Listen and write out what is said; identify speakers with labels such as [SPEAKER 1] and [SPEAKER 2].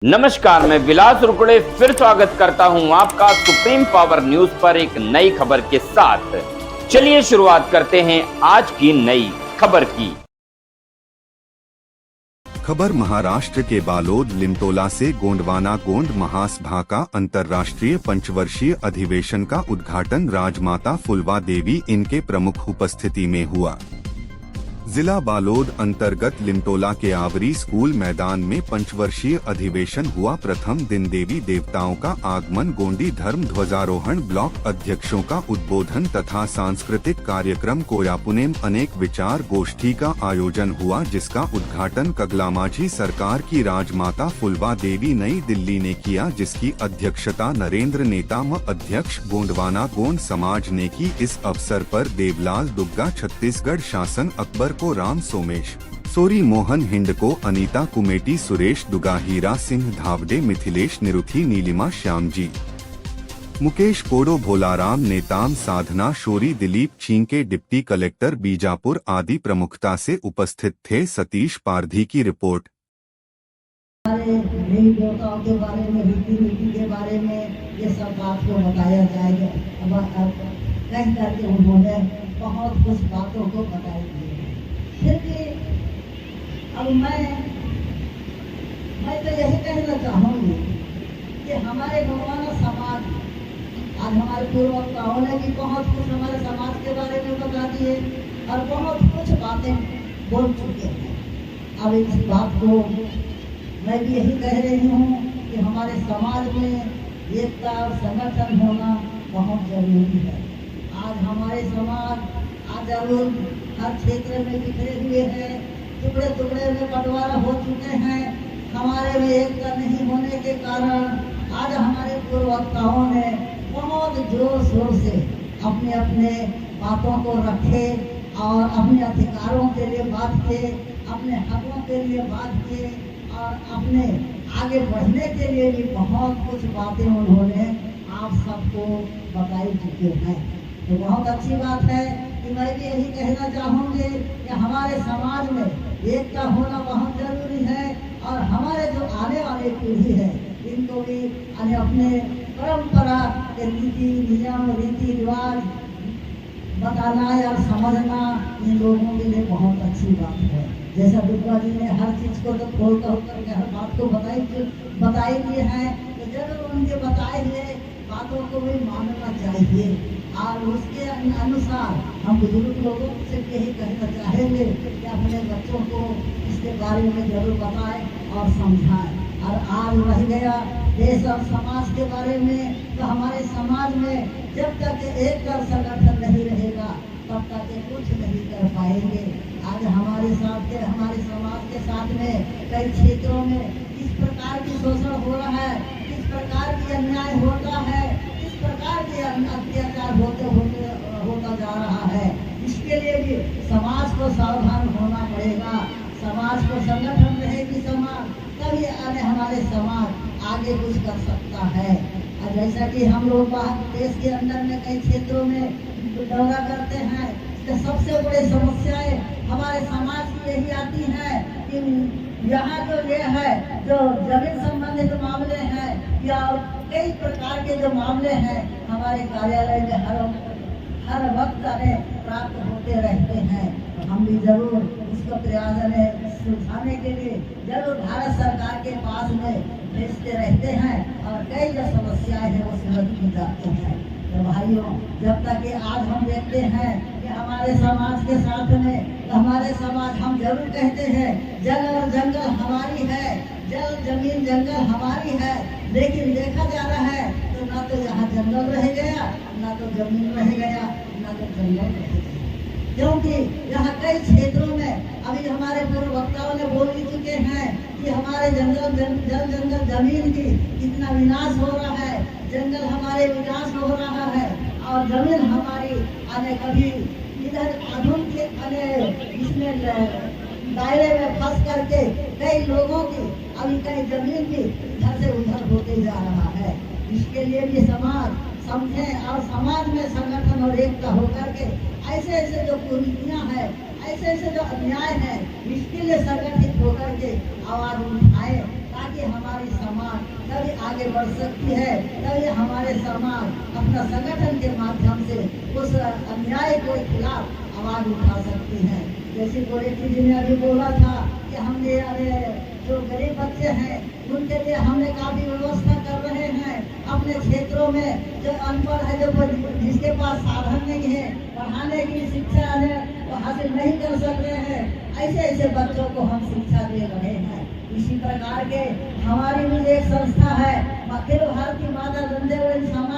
[SPEAKER 1] नमस्कार, मैं विलास रुकड़े फिर स्वागत करता हूं आपका सुप्रीम पावर न्यूज पर एक नई खबर के साथ। चलिए शुरुआत करते हैं आज की नई खबर की।
[SPEAKER 2] खबर महाराष्ट्र के बालोद लिमटोला से गोंडवाना गोंड महासभा का अंतर्राष्ट्रीय पंचवर्षीय अधिवेशन का उद्घाटन राजमाता फुलवा देवी इनके प्रमुख उपस्थिति में हुआ। जिला बालोद अंतर्गत लिमटोला के आवरी स्कूल मैदान में पंचवर्षीय अधिवेशन हुआ। प्रथम दिन देवी देवताओं का आगमन, गोंडी धर्म ध्वजारोहण, ब्लॉक अध्यक्षों का उद्बोधन तथा सांस्कृतिक कार्यक्रम कोयापुनेम अनेक विचार गोष्ठी का आयोजन हुआ, जिसका उद्घाटन कगलामाझी सरकार की राजमाता फुलवा देवी नई दिल्ली ने किया, जिसकी अध्यक्षता नरेंद्र नेताम अध्यक्ष गोंडवाना गोंड समाज ने की। इस अवसर पर देवलाल दुग्गा, छत्तीसगढ़ शासन अकबर को, राम सोमेश सोरी, मोहन हिंडको, अनीता कुमेटी, सुरेश दुगा, हीरा सिंह धावडे, मिथिलेश निरुथी, नीलिमा श्यामजी, मुकेश कोडो, भोलाराम नेताम, साधना शोरी, दिलीप छींके, डिप्टी कलेक्टर बीजापुर आदि प्रमुखता से उपस्थित थे। सतीश पारधी की रिपोर्ट।
[SPEAKER 3] देवी देवताओं के बारे में, रीति नीति के बारे में ये सब बात को बताया जाएगा। अब कह करके उन्होंने बहुत कुछ बातों को बताई। फिर भी अब मैं तो यही कहना चाहूँगी कि हमारे गोंडवाना समाज, आज हमारे पूर्ववक्ताओं ने भी बहुत कुछ हमारे समाज के बारे में बता दिए और बहुत कुछ बातें बोल चुके हैं। अब इस बात को मैं भी यही कह रही हूँ कि हमारे समाज में एकता और संगठन होना बहुत जरूरी है। आज हमारे समाज जरूर हर क्षेत्र में बिखरे हुए हैं, टुकड़े टुकड़े में बंटवारा हो चुके हैं। हमारे में एकता नहीं होने के कारण आज हमारे पूर्ववक्ताओं ने बहुत जोर शोर से अपने अपने बातों को रखे और अपने अधिकारों के लिए बात किए, अपने हकों के लिए बात किए और अपने आगे बढ़ने के लिए भी बहुत कुछ बातें उन्होंने आप सबको बताई चुके हैं। तो बहुत अच्छी बात है कि मैं भी यही कहना चाहूँगी कि हमारे समाज में एकता होना बहुत जरूरी है और हमारे जो आने वाली पीढ़ी है इनको भी अपने परंपरा के नीति नियम रीति रिवाज बताना या समझना इन लोगों के लिए बहुत अच्छी बात है। जैसा दुर्गा जी ने हर चीज को तो खोल करके हर बात को बताई दी है, तो जरूर उनके बताए हुए बातों को भी मानना चाहिए और उसके अनुसार हम बुजुर्ग लोगों से यही कहना चाहेंगे कि अपने बच्चों को इसके बारे में जरूर बताएं और समझाएं। और आज रह गया देश और समाज के बारे में, तो हमारे समाज में जब तक एक कर संगठन नहीं रहेगा तब तक कुछ नहीं कर पाएंगे। आज हमारे समाज के साथ में कई क्षेत्रों में किस प्रकार की शोषण हो रहा है, किस प्रकार की अन्याय होता है, किस प्रकार के अत्याचार होता जा रहा है। इसके लिए भी समाज को सावधान होना पड़ेगा। समाज को संगठन रहेगी समाज, तभी हमारे समाज आगे कुछ कर सकता है। और जैसा कि हम लोग देश के अंदर में कई क्षेत्रों में दौरा करते हैं, तो सबसे बड़ी समस्याएं हमारे समाज की यही आती हैं कि यहाँ जो ये है जो जमीन संबंधित मामले हैं या कई प्रकार के जो मामले हैं हमारे कार्यालय में हर वक्त प्राप्त होते रहते हैं। तो हम भी जरूर इसको प्रयास सुलझाने के लिए जरूर भारत सरकार के पास में भेजते रहते हैं और कई जो समस्याएं हैं वो सुलझ की जाती हैं। तो भाइयों, जब तक कि आज हम देखते हैं कि हमारे समाज के साथ में, तो हमारे समाज हम जरूर कहते हैं जल और जंगल हमारी है, जल जमीन जंगल हमारी है, लेकिन देखा जा रहा है तो ना तो यहाँ जंगल रह गया, ना तो जमीन रह गया, ना तो जंगल रह गया। क्योंकि यहाँ कई क्षेत्रों में अभी हमारे पूर्व वक्ताओं ने बोल ही चुके हैं कि हमारे जंगल जमीन की कितना विनाश हो रहा है, जंगल हमारे विनाश हो रहा है और जमीन हमारी कभी इधर आधुनिक इसमें दायरे में फंस करके कई लोगों की अभी कई जमीन भी इधर से उधर होते जा रहा है। इसके लिए भी समाज समझे और समाज में संगठन और एकता होकर के ऐसे जो कुरीतियां हैं, ऐसे जो अन्याय है, इसके लिए संगठित होकर के आवाज उठाए ताकि हमारी समाज तभी आगे बढ़ सकती है, तभी हमारे समाज अपना संगठन के माध्यम से उस अन्याय के खिलाफ आवाज उठा सकती है। जैसे गोरेखी जी ने अभी बोला था कि हमने अरे जो गरीब बच्चे हैं उनके लिए हमने काफी व्यवस्था कर रहे हैं। अपने क्षेत्रों में जो अनपढ़ है, जो जिसके पास साधन नहीं है, पढ़ाने की शिक्षा हासिल नहीं कर सक रहे हैं, ऐसे ऐसे बच्चों को हम शिक्षा दे रहे हैं। इसी प्रकार के हमारी भी एक संस्था है, अखिल भारतीय माता वृंदावन समाज।